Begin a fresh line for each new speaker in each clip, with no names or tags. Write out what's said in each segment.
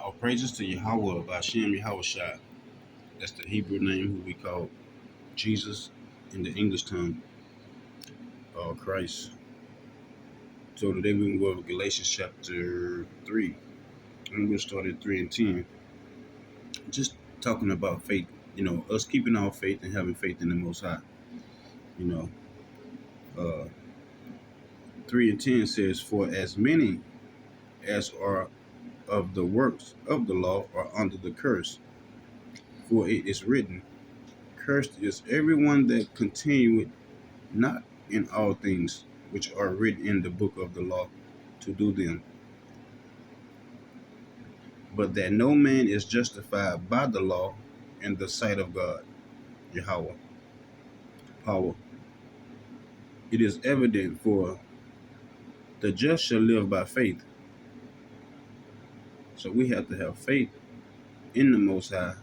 All praises to Yahawah, BAHASHEM, Yahawahshi. That's the Hebrew name who we call Jesus in the English tongue, Christ. So today we're going to go over Galatians chapter 3. I'm going to start at 3 and 10. Just talking about faith, us keeping our faith and having faith in the Most High. You know, uh, 3 and 10 says, "For as many as are of the works of the law are under the curse. For it is written, Cursed is everyone that continueth not in all things which are written in the book of the law to do them. But that no man is justified by the law in the sight of God." Yahawah. Power. "It is evident, for the just shall live by faith." So we have to have faith in the Most High,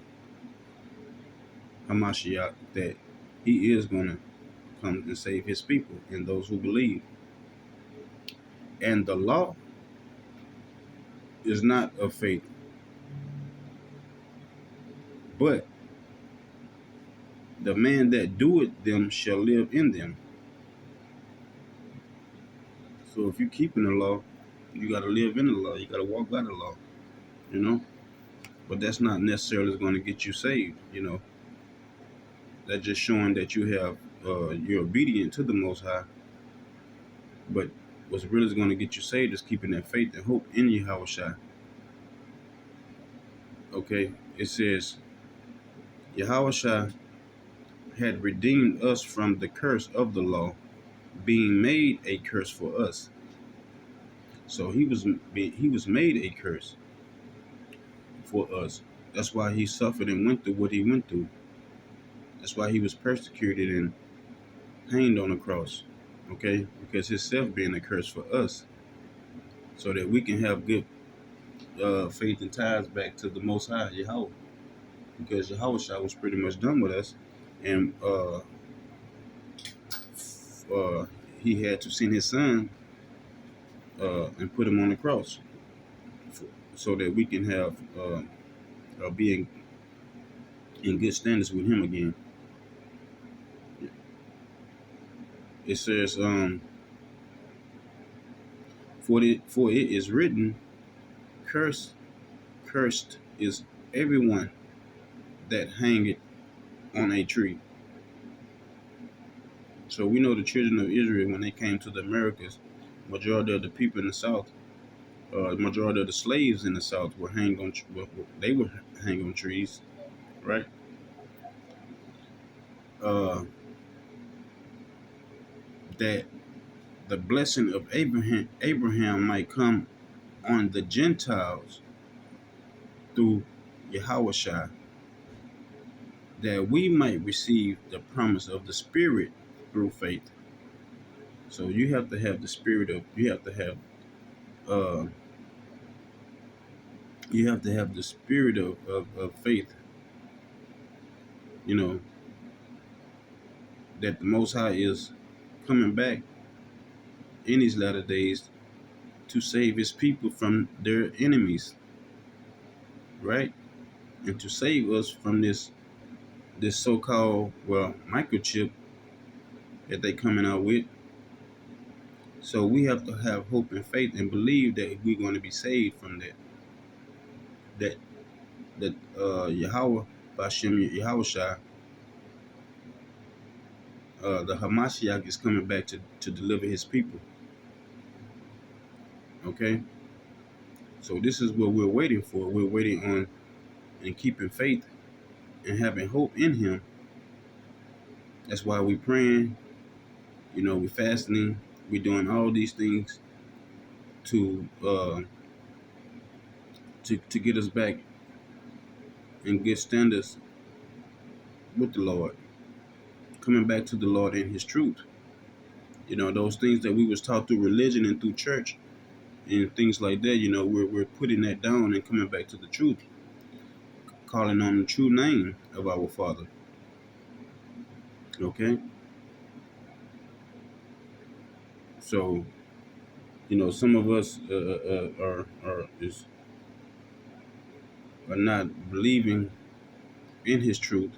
Hamashiach, that he is going to come and save his people and those who believe. And the law is not of faith, but the man that doeth them shall live in them. So if you're keeping the law, you got to live in the law. You got to walk by the law, you know. But that's not necessarily going to get you saved, That's just showing that you're obedient to the Most High. But what's really going to get you saved is keeping that faith and hope in Yahawahshi. Okay, it says, Yahawahshi had redeemed us from the curse of the law, being made a curse for us. So he was made a curse for us. That's why he suffered and went through what he went through. That's why he was persecuted and hanged on the cross. Okay, because his self being a curse for us, so that we can have good faith and ties back to the Most High, Yahawah. Because Yahawah was pretty much done with us, and he had to send his son and put him on the cross, so that we can have be in good standards with him again. It says, for it is written, cursed is everyone that hangeth on a tree. So we know the children of Israel, when they came to the Americas, majority of the people in the South, majority of the slaves in the South were hanged on. They were hanged on trees, right? That the blessing of Abraham might come on the Gentiles through Yahawahshi, that we might receive the promise of the Spirit through faith. So you have to have the spirit of the spirit of faith, that the Most High is coming back in these latter days to save his people from their enemies, right? And to save us from this so-called, microchip that they coming out with. So we have to have hope and faith and believe that we're going to be saved from that Yahawah, BAHASHEM, Yahawahshi, the Hamashiach is coming back to deliver his people. Okay? So this is what we're waiting for. We're waiting on and keeping faith and having hope in him. That's why we're praying, we're fasting, we're doing all these things to get us back in good standards with the Lord. Coming back to the Lord and his truth. Those things that we was taught through religion and through church and things like that, we're putting that down and coming back to the truth, calling on the true name of our Father. Okay? So, some of us are not believing in his truth.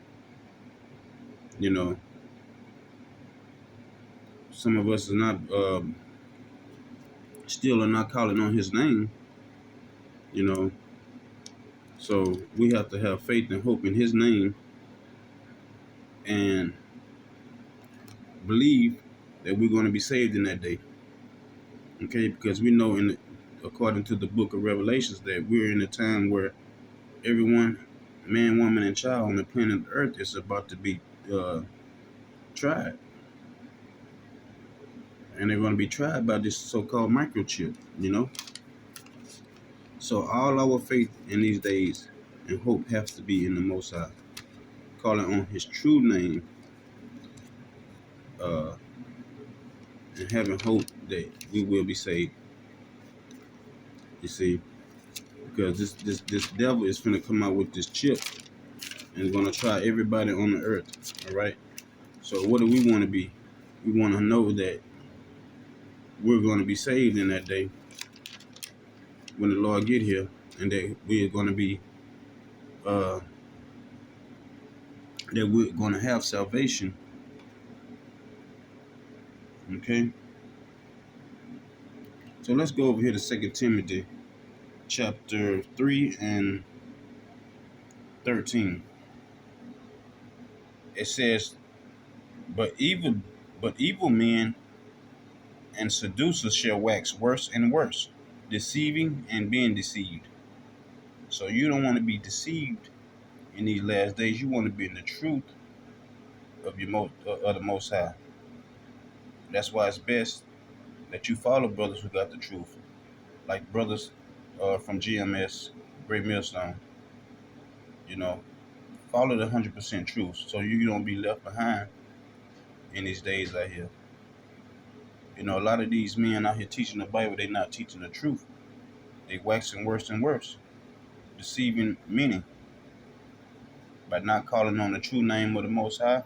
You know, some of us are not still are not calling on his name. You know, so we have to have faith and hope in his name and believe that we're going to be saved in that day. Okay, because we know according to the book of Revelations that we're in a time where everyone, man, woman, and child on the planet Earth is about to be tried, and they're going to be tried by this so-called microchip. You know, so all our faith in these days and hope has to be in the Most High, calling on His true name, uh, and having hope that we will be saved. You see, because this devil is finna come out with this chip and is gonna try everybody on the earth. All right. So what do we want to be? We want to know that we're going to be saved in that day when the Lord get here, and that we're going to be uh, that we're going to have salvation. Okay. So let's go over here to 2 Timothy chapter 3 and 13. It says, "But evil men and seducers shall wax worse and worse, deceiving and being deceived." So you don't want to be deceived in these last days. You want to be in the truth of the Most High. That's why it's best that you follow brothers who got the truth, like brothers from GMS, Great Millstone. You know, follow the 100% truth, so you don't be left behind in these days out here. You know, a lot of these men out here teaching the Bible, they not teaching the truth. They waxing worse and worse, deceiving many by not calling on the true name of the Most High,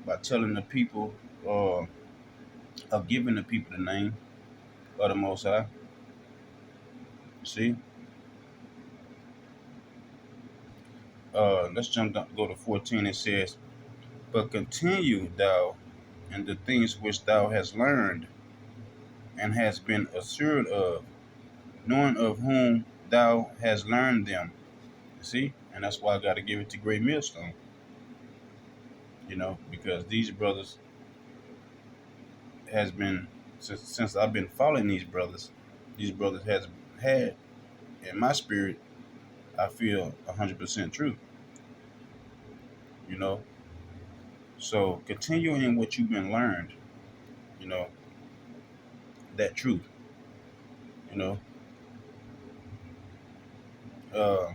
by telling the people, of giving the people the name of the Most High. See, let's jump down, go to 14. It says, "But continue thou in the things which thou hast learned and hast been assured of, knowing of whom thou hast learned them." See, and that's why I got to give it to Great Millstone. You know, because these brothers has been since I've been following these brothers. These brothers has had in my spirit. I feel 100% true. You know, so continue in what you've been learned. You know, that truth. You know, uh,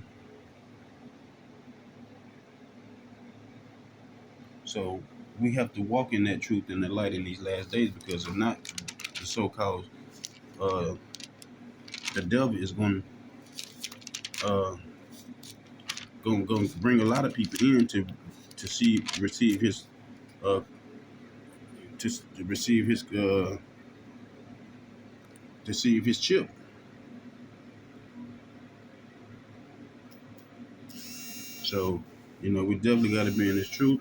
so we have to walk in that truth and the light in these last days, because if not, the so-called uh, the devil is uh, going to bring a lot of people in to receive his uh, to receive his to receive his chip. So, you know, we definitely got to be in this truth.